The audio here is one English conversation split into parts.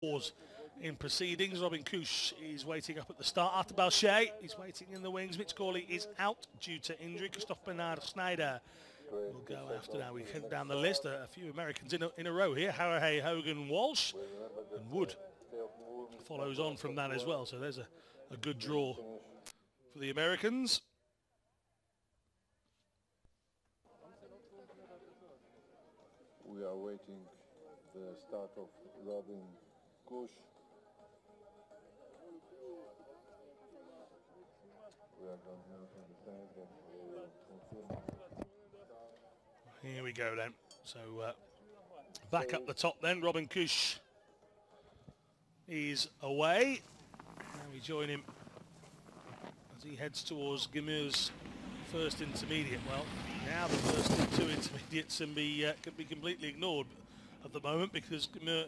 Pause in proceedings. Robin Kusch is waiting up at the start. Arthur Balchet is waiting in the wings. Mitch Corley is out due to injury. Christophe Bernard Schneider will go after now. We head down the list. A few Americans in a row here. Harahei, Hogan, Walsh, and Wood follows on from that as well. So there's a good draw for the Americans. We are waiting the start of Robin Kusch. We are going to the tank and we will confirm. Here we go then. So back up the top then. Robin Kusch is away. Now we join him as he heads towards Gemeur's first intermediate. Well, now the first two intermediates can be completely ignored at the moment because Gemeur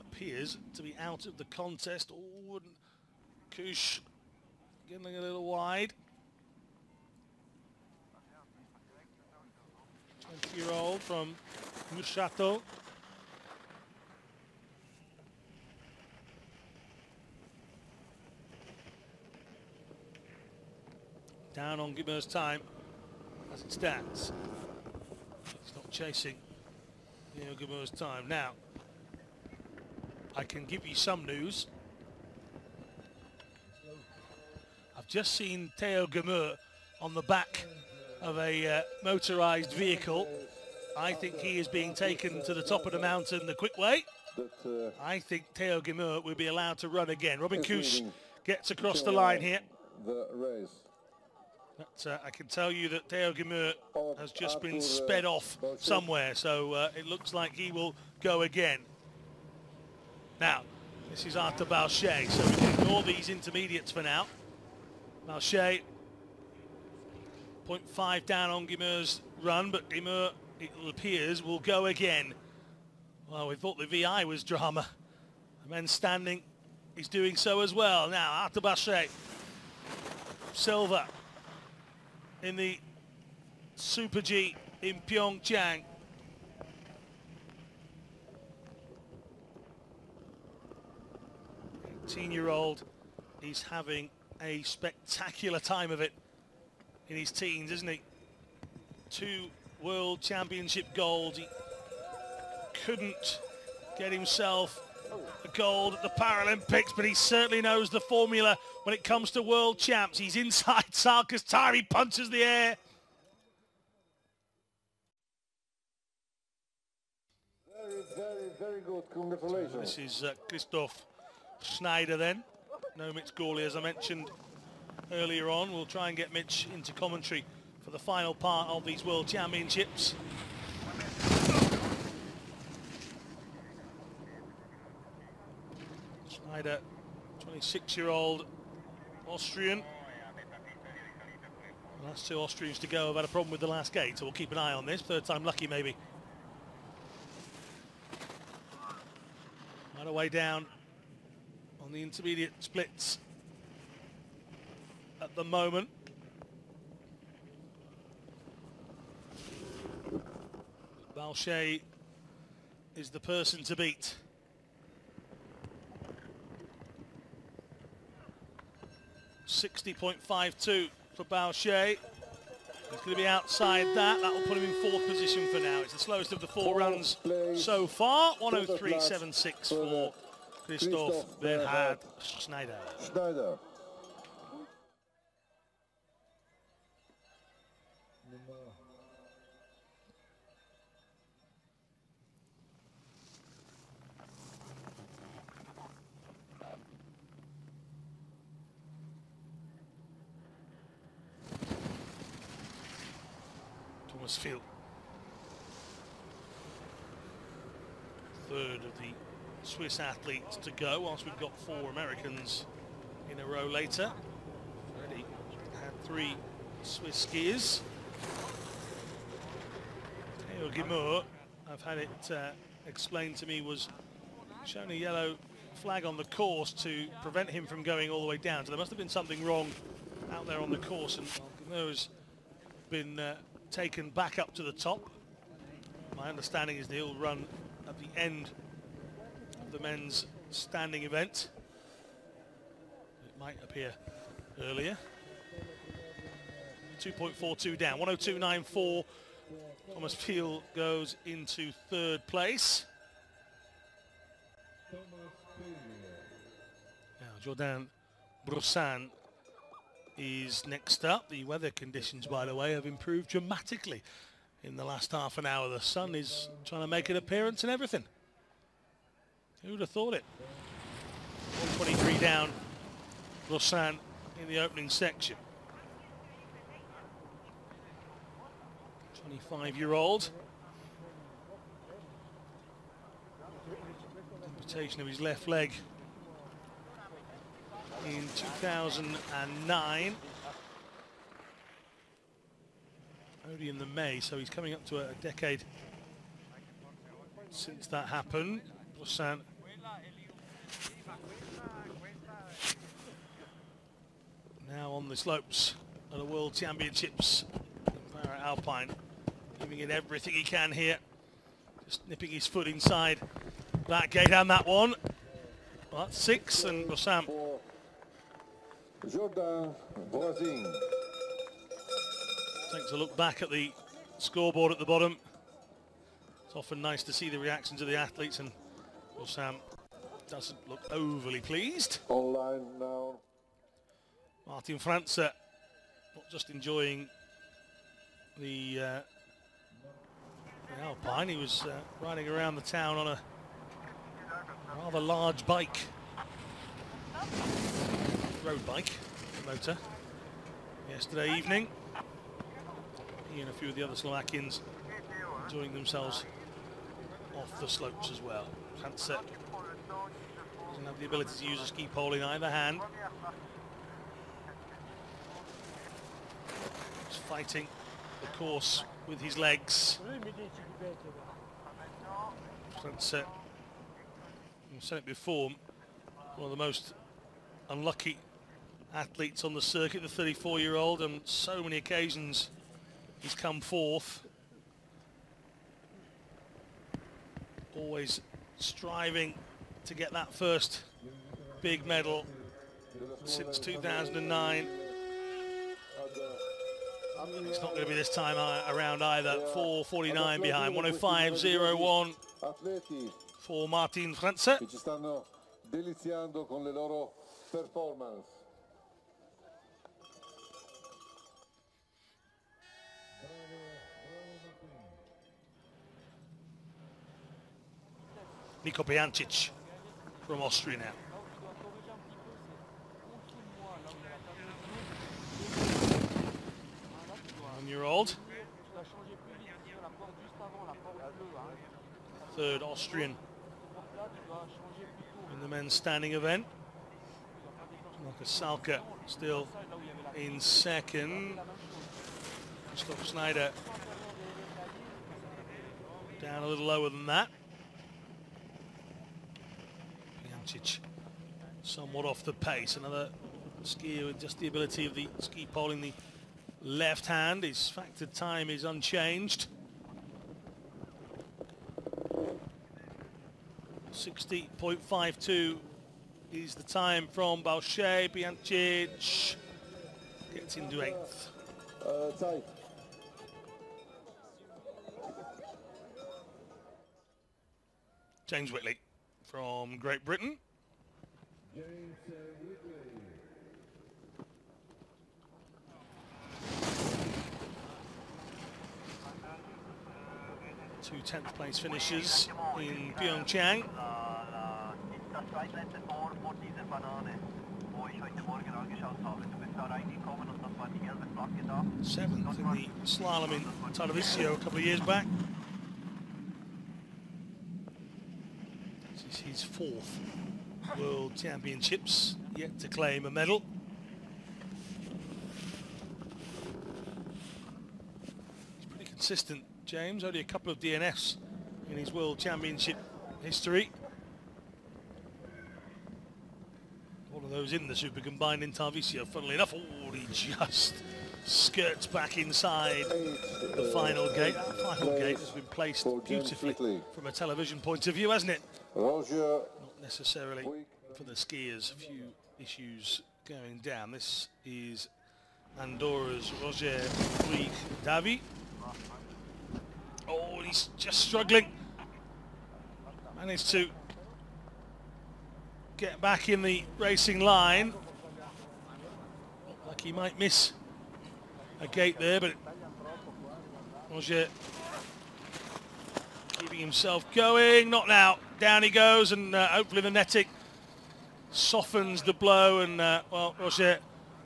appears to be out of the contest. Oh, and Kusch getting a little wide. 20-year-old from Neufchâteau. Down on Gemeur's time as it stands. He's not chasing Gemeur's time. Now, I can give you some news. I've just seen Theo Gemeur on the back of a motorized vehicle. I think he is being taken to the top of the mountain the quick way. I think Theo Gemeur will be allowed to run again. Robin Kusch gets across the line here. The race. But I can tell you that Theo Gemeur has just been sped off somewhere, so it looks like he will go again. Now, this is Arthur Balchet, so we can ignore these intermediates for now. Balchet, 0.5 down on Gemeur's run, but Gemeur, it appears, will go again. Well, we thought the VI was drama. The man standing is doing so as well. Now, Arthur Balchet, silver in the Super G in Pyeongchang. Eighteen-year-old, he's having a spectacular time of it in his teens, isn't he? 2 World Championship golds. He couldn't get himself a gold at the Paralympics, but he certainly knows the formula when it comes to world champs. He's inside Sarkis time, he punches the air. Very good. Congratulations. So this is Christophe Schneider then. No Mitch Corley, as I mentioned earlier on. We'll try and get Mitch into commentary for the final part of these World Championships. Schneider, 26-year-old Austrian. The last 2 Austrians to go have had a problem with the last gate, so we'll keep an eye on this. Third time lucky, maybe. Right away down on the intermediate splits at the moment. Balchet is the person to beat. .52 for Balchet. He's going to be outside that. That will put him in 4th position for now. It's the slowest of the 4 runs so far. 1:03.76 for Christophe Bernard Schneider. Field. 3rd of the Swiss athletes to go, whilst we've got 4 Americans in a row later. Already had 3 Swiss skiers. Theo Gemeur, I've had it explained to me, was shown a yellow flag on the course to prevent him from going all the way down. So there must have been something wrong out there on the course, and Gemeur has been taken back up to the top. My understanding is he'll run at the end of the men's standing event. It might appear earlier. 2.42 down, 102.94. Thomas Peel goes into third place. Now Jordan Broussan is next up. The weather conditions, by the way, have improved dramatically in the last half an hour. The sun is trying to make an appearance and everything. Who would have thought it? 123 down, Broussan in the opening section. 25-year-old. Amputation of his left leg in 2009. Only in the May, so he's coming up to a decade since that happened. Broussan now on the slopes of the World Championships in Para Alpine, giving it everything he can here. Just nipping his foot inside that gate and that one. Well, that's 6, and Broussan. Jordan Broussan Takes a look back at the scoreboard at the bottom. It's often nice to see the reactions of the athletes, and Broussan doesn't look overly pleased. online now. Martin Franze not just enjoying the Alpine, he was riding around the town on a rather large bike, road bike, motor, yesterday evening. He and a few of the other Slovakians enjoying themselves off the slopes as well. Franze doesn't have the ability to use a ski pole in either hand. He's fighting the course with his legs. Franze, I've said it before, one of the most unlucky athletes on the circuit, the 34-year-old, and so many occasions he's come fourth. Always striving to get that first big medal since 2009. It's not going to be this time around either. 4:49 behind, 105.01 for Martin Franze. Che ci stanno deliziando con le loro performance. Niko Pijancic from Austria now. One-year-old. Third Austrian in the men's standing event. Markus Salka still in second. Christoph Schneider down a little lower than that. Somewhat off the pace. Another skier with just the ability of the ski pole in the left hand. His factored time is unchanged. 60.52 is the time from Bauchet. Pijancic gets into 8th. Tight. James Whitley from Great Britain. Two 10th place finishes in Pyeongchang. 7th in the slalom in Tarvisio a couple of years back. This is his 4th World Championships, yet to claim a medal. He's pretty consistent, James, only a couple of DNFs in his World Championship history. One of those in the Super Combined in Tarvisio, funnily enough. Oh, he just skirts back inside the final gate. The final gate has been placed beautifully from a television point of view, hasn't it? Roger Not necessarily for the skiers. A few issues going down. This is Andorra's Roger Puig Davi. Oh, he's just struggling. Managed to get back in the racing line. Looked like he might miss a gate there, but Roger keeping himself going. Not now. Down he goes, and hopefully the netting softens the blow. And well, Roger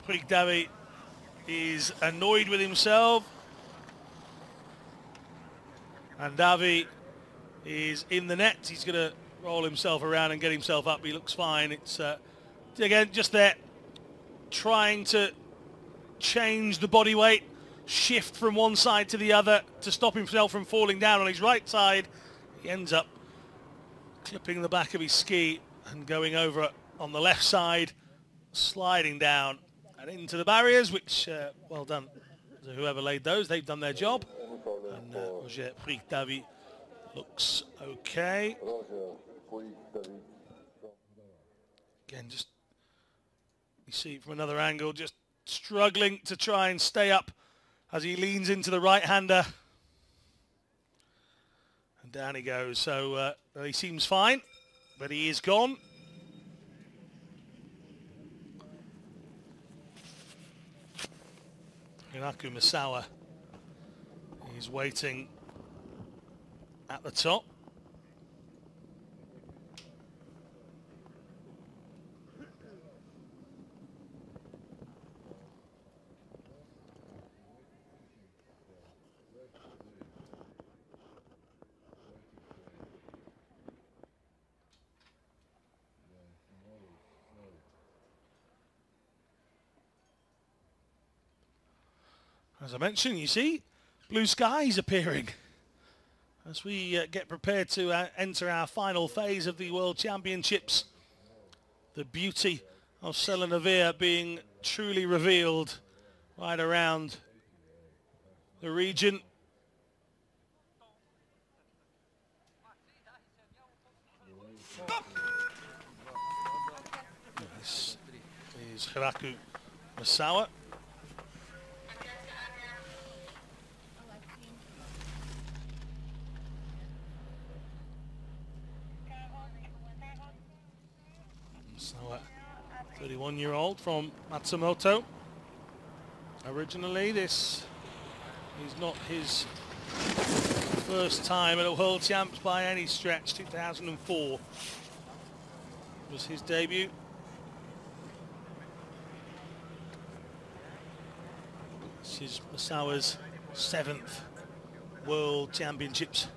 Puig Davi is annoyed with himself. And Davi is in the net. He's going to roll himself around and get himself up. He looks fine. It's, again, just there, trying to change the body weight, shift from one side to the other to stop himself from falling down on his right side. He ends up clipping the back of his ski and going over on the left side, sliding down and into the barriers, which, well done to whoever laid those. They've done their job. And Roger Puig Davi looks okay. Again, just you see from another angle, just struggling to try and stay up as he leans into the right-hander. And down he goes. So he seems fine, but he is gone. Hiraku Misawa is waiting at the top. As I mentioned, you see, blue skies appearing as we get prepared to enter our final phase of the World Championships. The beauty of Sella Nevea being truly revealed right around the region. This is Hiraku Misawa. So, 31-year-old from Matsumoto. Originally, this is not his first time at a World Champs by any stretch. 2004 was his debut. This is Misawa's 7th World Championships.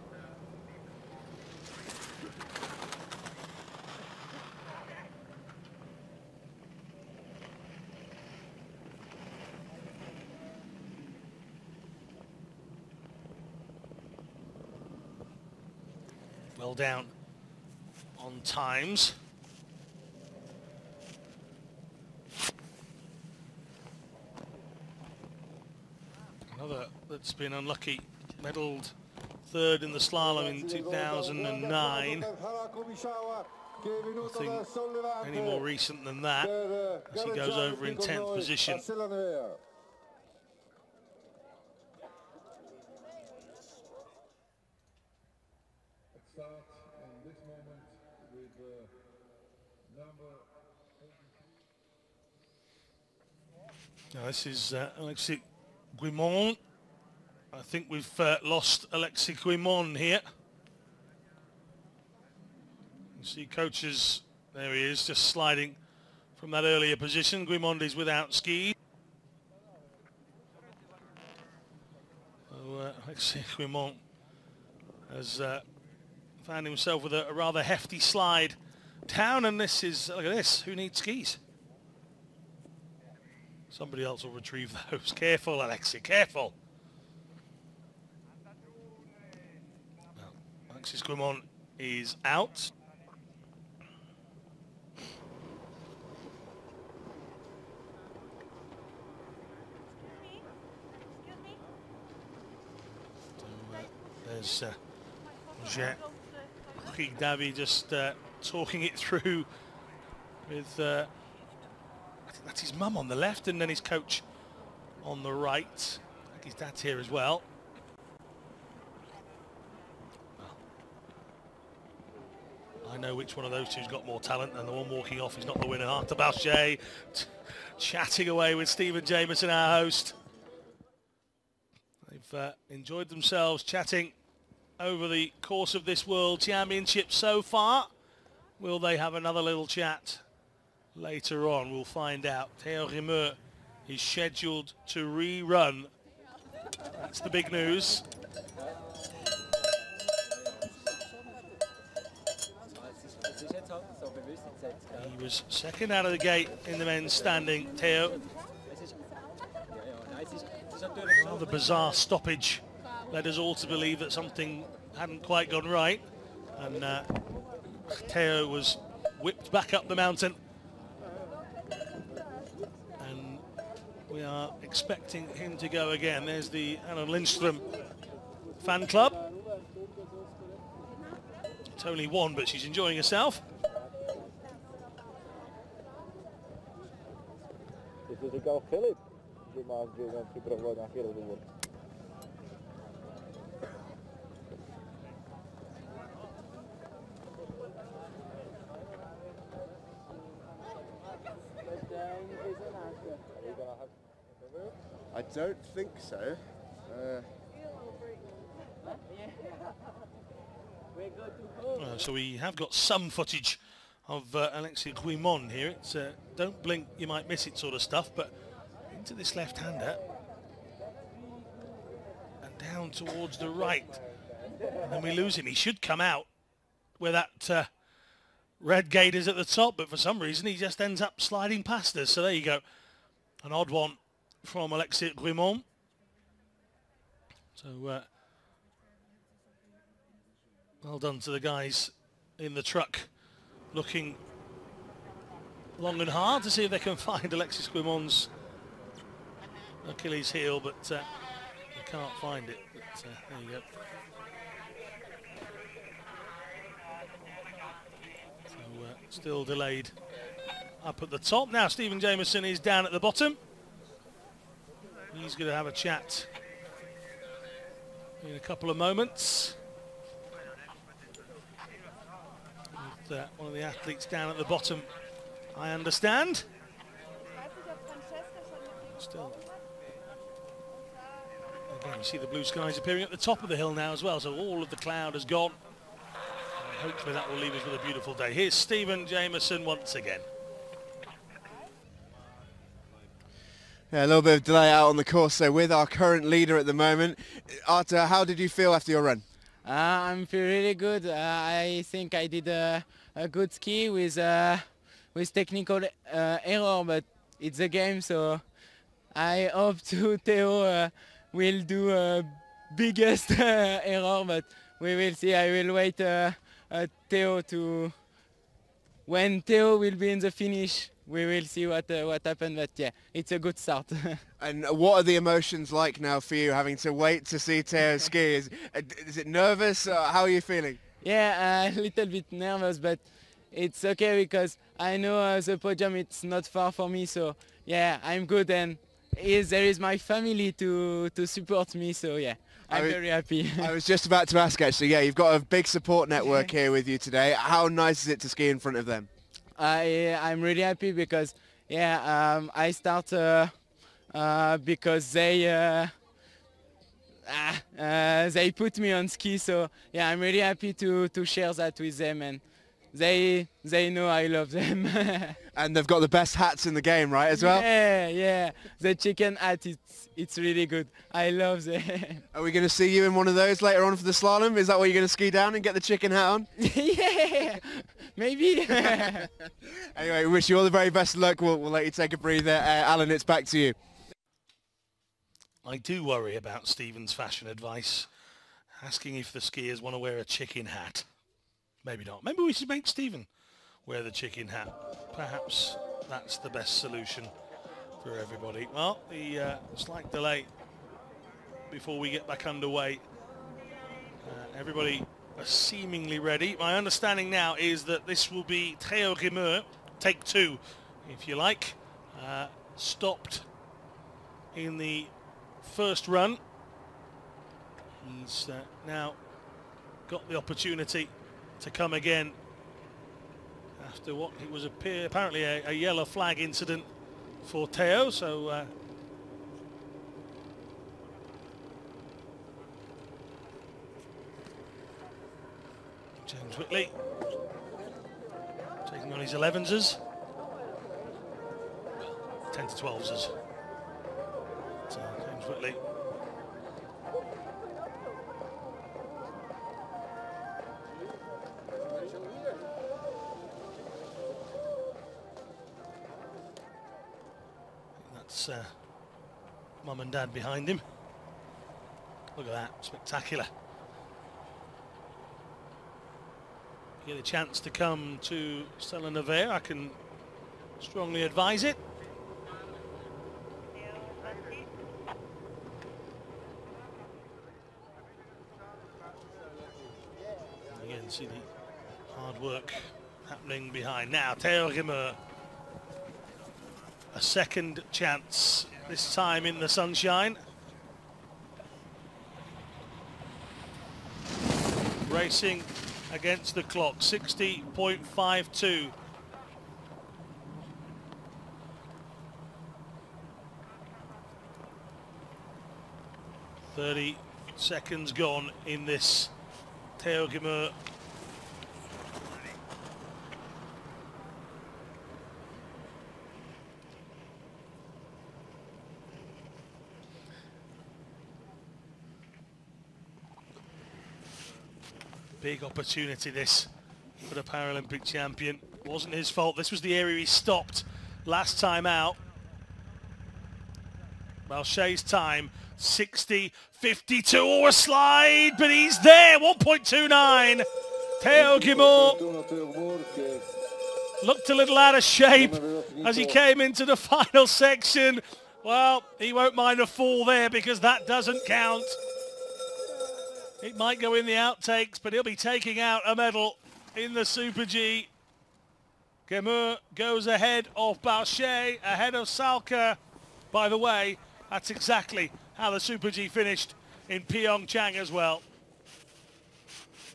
Well down on times. Another that's been unlucky, medalled third in the slalom in 2009. Nothing any more recent than that, as he goes over in 10th position. Now this is Alexis Guimond. I think we've lost Alexis Guimond here. You see coaches, there he is, just sliding from that earlier position. Guimond is without skis. So Alexis Guimond has found himself with a rather hefty slide down, and this is, look at this, who needs skis? Somebody else will retrieve those. Careful, Alexis, careful. Well, Alexis Guimond is out. So, there's Roger Puig Davi just talking it through with, I think that's his mum on the left, and then his coach on the right. I think his dad's here as well. I know which one of those two's got more talent, and the one walking off is not the winner. Arthur Boucher chatting away with Stephen Jameson, our host. They've enjoyed themselves chatting over the course of this World Championship so far. Will they have another little chat later on? We'll find out. Theo Rimeux is scheduled to rerun. That's the big news. He was second out of the gate in the men's standing, Theo. Rather bizarre stoppage led us all to believe that something hadn't quite gone right, and Theo was whipped back up the mountain, and we are expecting him to go again. There's the Anna Lindström fan club. It's only one, but she's enjoying herself. Ty jsi říkal Filip, že máš připravovat nějaký rozhovor. I don't think so. So we have got some footage of Alexis Guimond here. It's don't blink, you might miss it sort of stuff, but into this left-hander and down towards the right. And then we lose him. He should come out where that red gate is at the top, but for some reason he just ends up sliding past us. So there you go. An odd one from Alexis Guimond. So well done to the guys in the truck, looking long and hard to see if they can find Alexis Guimond's Achilles heel, but they can't find it. But, there you go. So still delayed up at the top. Now Stephen Jameson is down at the bottom. He's going to have a chat in a couple of moments with one of the athletes down at the bottom, I understand. Still, again, you see the blue skies appearing at the top of the hill now as well, so all of the cloud has gone. And hopefully that will leave us with a beautiful day. Here's Stephen Jameson once again. Yeah, a little bit of delay out on the course, so with our current leader at the moment. Arthur, how did you feel after your run? I'm feeling really good. I think I did a good ski with technical error, but it's a game, so I hope Theo will do a biggest error, but we will see. I will wait Theo to... When Theo will be in the finish, we will see what happened, but yeah, it's a good start. And what are the emotions like now for you, having to wait to see Theo ski? Is it nervous? How are you feeling? Yeah, a little bit nervous, but it's okay because I know the podium, it's not far for me, so yeah, I'm good, and there is my family to support me, so yeah. I'm very happy. I was just about to ask, actually. Yeah, you've got a big support network here with you today. How nice is it to ski in front of them? I'm really happy because, yeah, I start because they put me on ski. So yeah, I'm really happy to share that with them, and they know I love them. And they've got the best hats in the game, right, as well? Yeah. The chicken hat, it's really good. I love them. Are we going to see you in one of those later on for the slalom? Is that where you're going to ski down and get the chicken hat on? Yeah, maybe. Anyway, we wish you all the very best of luck. We'll let you take a breather. Alan, it's back to you. I do worry about Stephen's fashion advice, asking if the skiers want to wear a chicken hat. Maybe not. Maybe we should make Stephen wear the chicken hat. Perhaps that's the best solution for everybody. Well, the slight delay before we get back underway. Everybody are seemingly ready. My understanding now is that this will be Theo Rimeur, take two, if you like. Stopped in the first run. He's now got the opportunity to come again after what it was apparently a yellow flag incident for Theo. So James Whitley taking on his 11s, 10 to 12s. James Whitley. That's mum and dad behind him. Look at that, spectacular. You get a chance to come to Sella Nevea, I can strongly advise it. Again, see the hard work happening behind. Now, Theo Rimeur. A second chance, this time in the sunshine. Racing against the clock, 60.52. .30 seconds gone in this Theo Rimeur. Big opportunity this for the Paralympic champion. Wasn't his fault. This was the area he stopped last time out. Malche's time, 60.52. Oh, a slide, but he's there. 1.29. Theo Rimeur looked a little out of shape as he came into the final section. Well, he won't mind a fall there because that doesn't count. It might go in the outtakes, but he'll be taking out a medal in the Super G. Rimeur goes ahead of Malche, ahead of Salka. By the way, that's exactly how the Super G finished in Pyeongchang as well.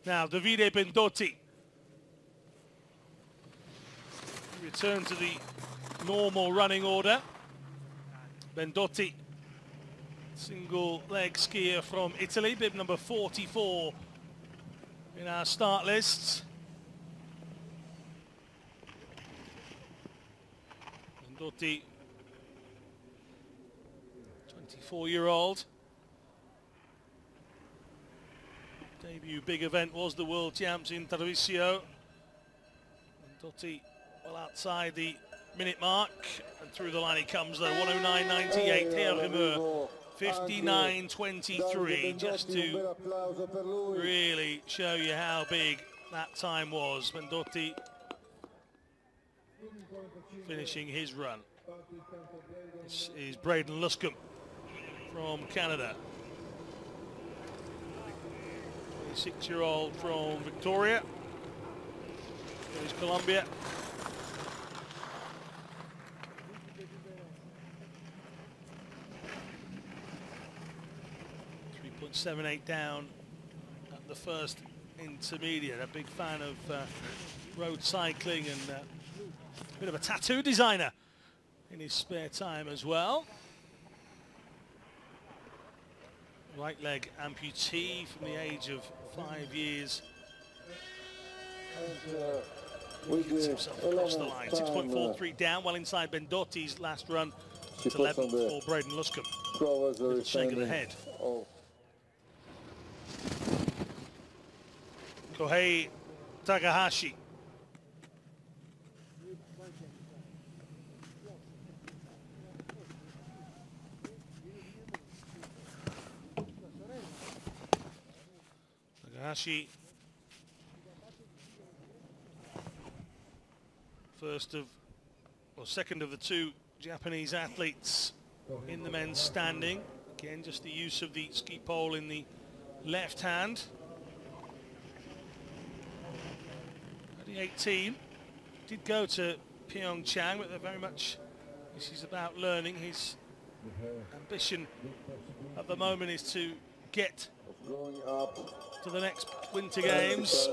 Now, Davide Bendotti. Return to the normal running order. Bendotti, single leg skier from Italy, bib number 44 in our start lists. Bendotti, 24-year-old. Debut big event was the World Champs in Treviso. Bendotti well outside the minute mark, and through the line he comes though, 109.98. Theo Rimeur, 59.23, just to really show you how big that time was. Bendotti finishing his run. This is Braden Luscombe from Canada. 26-year-old from Victoria, British Columbia. 3.78 down at the first intermediate. A big fan of road cycling and a bit of a tattoo designer in his spare time as well. Right leg amputee from the age of 5 years. Gets himself across the line. 6.43 down, well inside Bendotti's last run. It's 11th for Braden Luscombe. Little shake of the head. Kohei Takahashi. Takahashi, second of the two Japanese athletes in the men's standing. Again, just the use of the ski pole in the left hand. 2018. Did go to Pyeongchang, but they're very much, this is about learning. His ambition at the moment is to get to the next Winter Games.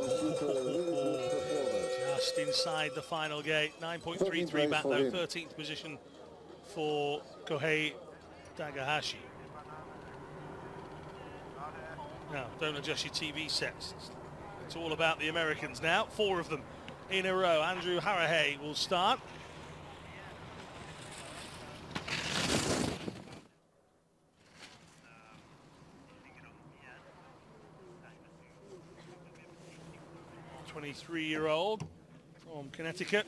Just inside the final gate. 9.33 back though, 13th position for Kohei Takahashi. Now, don't adjust your TV sets. It's all about the Americans now. 4 of them in a row. Andrew Harahei will start. A 23-year-old from Connecticut.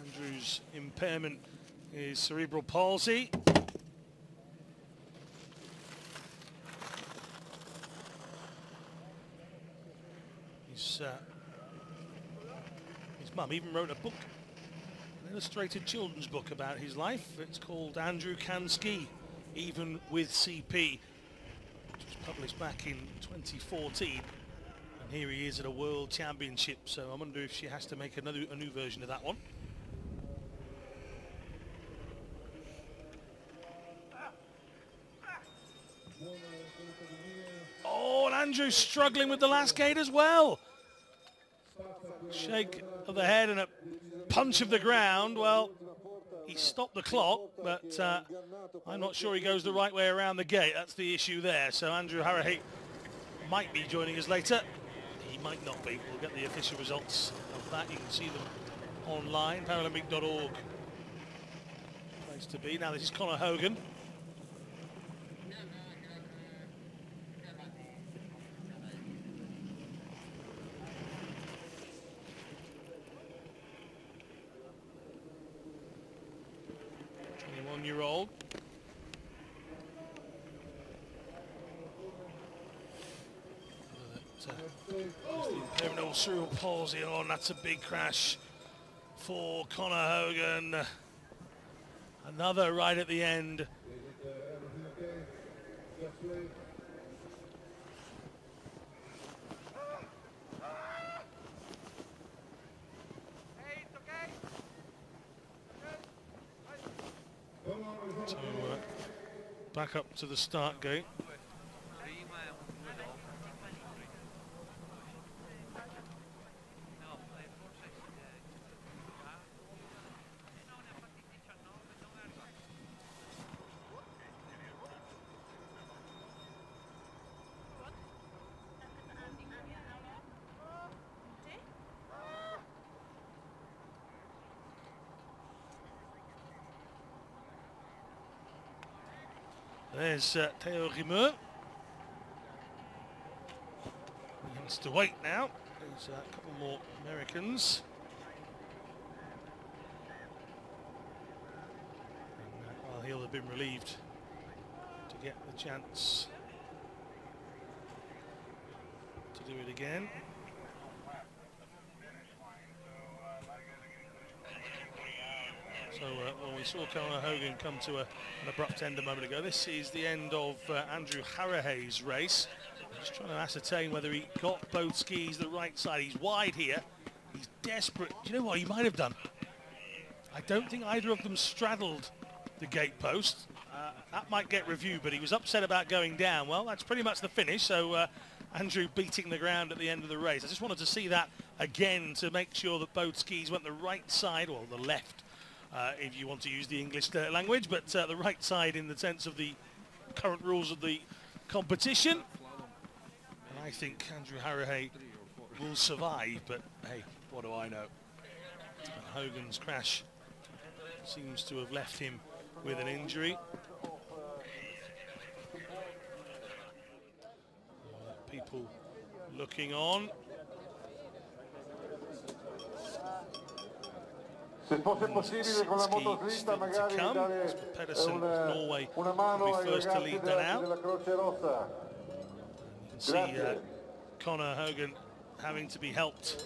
Andrew's impairment is cerebral palsy. His mum even wrote a book, an illustrated children's book about his life. It's called Andrew Can Ski, Even with CP, which was published back in 2014. And here he is at a World Championship, so I wonder if she has to make a new version of that one. Oh, and Andrew's struggling with the last gate as well. Shake of the head and a punch of the ground. Well, he stopped the clock, but I'm not sure he goes the right way around the gate. That's the issue there. So Andrew Harahei might be joining us later. He might not be. We'll get the official results of that. You can see them online, paralympic.org. Place to be. Now this is Conor Hogan. Year-old. The impairment cerebral palsy on. That's a big crash for Conor Hogan. Another right at the end. So back up to the start gate. There's Theo Rimeux. He has to wait now. There's a couple more Americans. And, well, he'll have been relieved to get the chance to do it again. So when we saw Conor Hogan come to an abrupt end a moment ago, this is the end of Andrew Harahei's race. Just trying to ascertain whether he got both skis the right side. He's wide here. He's desperate. Do you know what he might have done? I don't think either of them straddled the gate post. That might get reviewed, but he was upset about going down. Well, that's pretty much the finish. So Andrew beating the ground at the end of the race. I just wanted to see that again to make sure that both skis went the right side, or the left, if you want to use the English language, but the right side in the sense of the current rules of the competition. And I think Andrew Harahei will survive, but hey, what do I know? And Hogan's crash seems to have left him with an injury. People looking on. Se fosse possibile con la motoslitta magari dare una mano ai ragazzi della Croce Rossa. You can see Conor Hogan having to be helped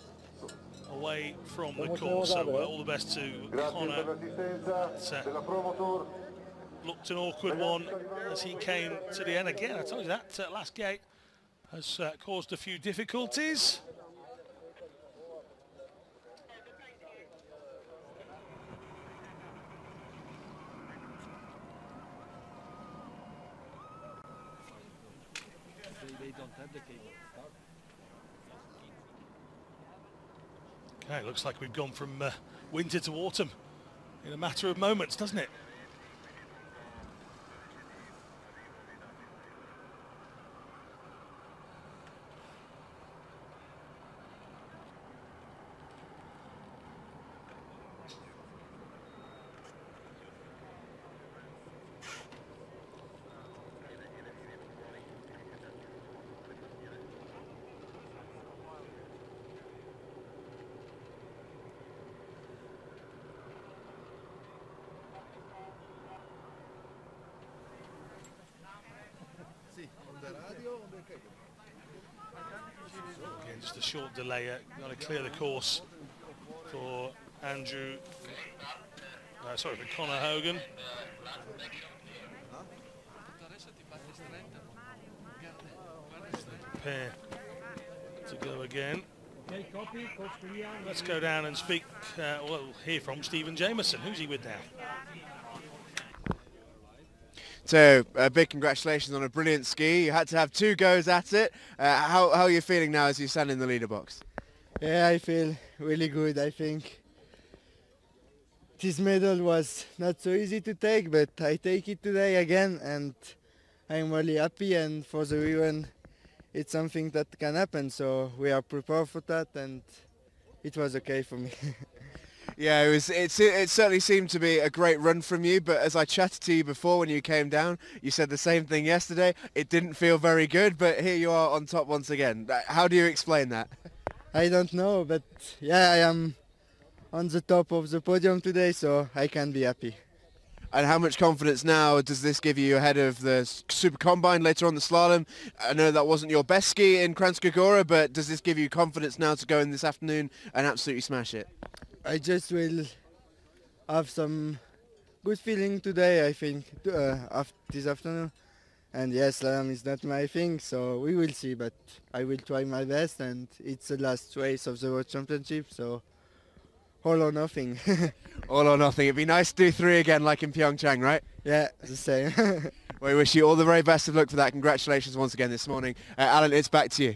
away from the course, so all the best to Conor. Looked an awkward one as he came to the end again. I told you that last gate has caused a few difficulties. Okay, it looks like we've gone from winter to autumn in a matter of moments, doesn't it? Again, just a short delay. Got to clear the course for Andrew. Sorry, for Connor Hogan. Prepare to go again. Let's go down and speak. Well, hear from Stephen Jameson. Who's he with now? So, big congratulations on a brilliant ski. You had to have 2 goes at it. How are you feeling now as you stand in the leader box? Yeah, I feel really good. I think this medal was not so easy to take, but I take it today again, and I'm really happy. And for the rerun, it's something that can happen. So we are prepared for that, and it was okay for me. Yeah, it certainly seemed to be a great run from you, but as I chatted to you before when you came down, you said the same thing yesterday. It didn't feel very good, but here you are on top once again. How do you explain that? I don't know, but yeah, I am on the top of the podium today, so I can be happy. And how much confidence now does this give you ahead of the Super Combine later on the slalom? I know that wasn't your best ski in Kranjska Gora, but does this give you confidence now to go in this afternoon and absolutely smash it? I just will have some good feeling today, I think, after this afternoon. And yes, slalom is not my thing, so we will see, but I will try my best, and it's the last race of the World Championship, so all or nothing. All or nothing. It'd be nice to do 3 again like in Pyeongchang, right? Yeah, the same. Well, we wish you all the very best of luck for that. Congratulations once again this morning. Alan, it's back to you.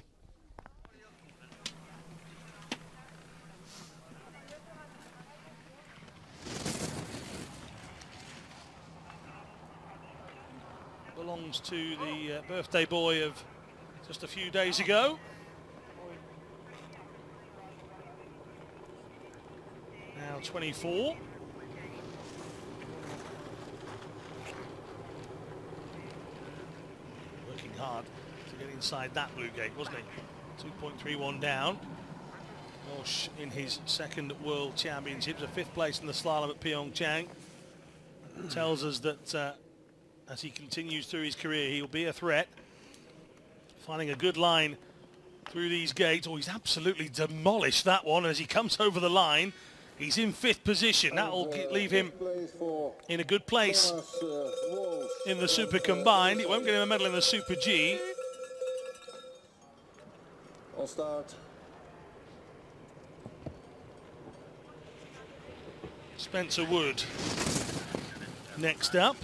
Belongs to the birthday boy of just a few days ago. Now 24. Working hard to get inside that blue gate, wasn't he? 2.31 down. Walsh in his 2nd World Championships, a 5th place in the slalom at Pyeongchang. Tells us that as he continues through his career, he'll be a threat. Finding a good line through these gates. Oh, he's absolutely demolished that one as he comes over the line. He's in 5th position. That'll leave him in a good place in the Super Combined. It won't get him a medal in the Super G. I'll start. Spencer Wood next up.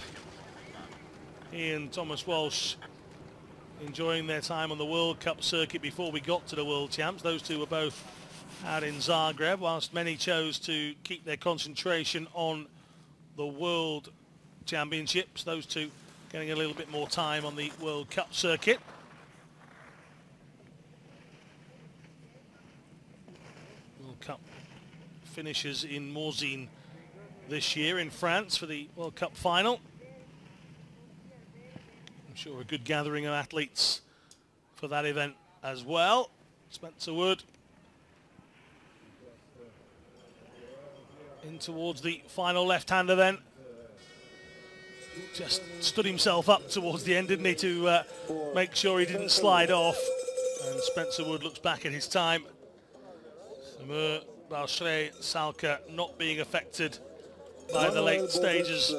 He and Thomas Walsh enjoying their time on the World Cup circuit before we got to the World Champs. Those two were both out in Zagreb, whilst many chose to keep their concentration on the World Championships. Those two getting a little bit more time on the World Cup circuit. World Cup finishes in Morzine this year in France for the World Cup final. I'm sure a good gathering of athletes for that event as well. Spencer Wood in towards the final left-hander then. Just stood himself up towards the end, didn't he, to make sure he didn't slide off. And Spencer Wood looks back at his time. Samur, Balshrey, Salka not being affected by the late stages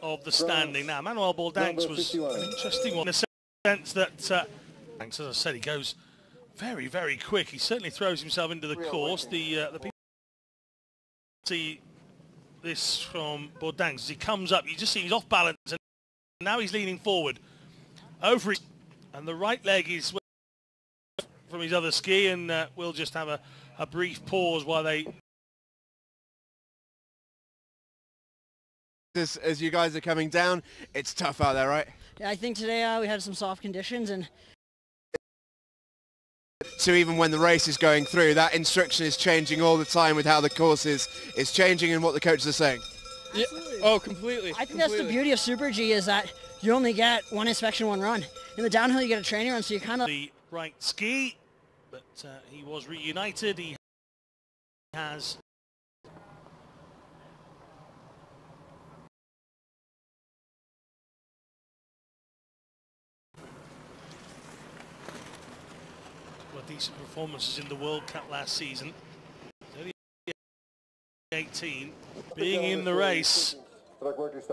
of the standing. Now, Manuel Baldanks was an interesting one in the sense that As I said, he goes very, very quick. He certainly throws himself into the course. The people see this from Bourdin. As he comes up, you just see he's off balance, and now he's leaning forward over it, and the right leg is from his other ski, and we'll just have a brief pause while they... As you guys are coming down, it's tough out there, right? Yeah, I think today we had some soft conditions, and so even when the race is going through, that instruction is changing all the time with how the course is changing and what the coaches are saying. Yeah. Oh, completely. I think that's the beauty of Super G, is that you only get one inspection, one run. In the downhill, you get a training run, so you kind of... The right ski, but he was reunited. He has... decent performances in the World Cup last season. 18, being in the race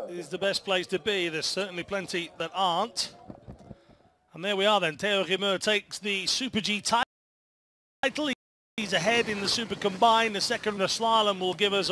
is the best place to be. There's certainly plenty that aren't. And there we are then. Theo Rimeur takes the Super G title. He's ahead in the Super Combined. The second, the slalom, will give us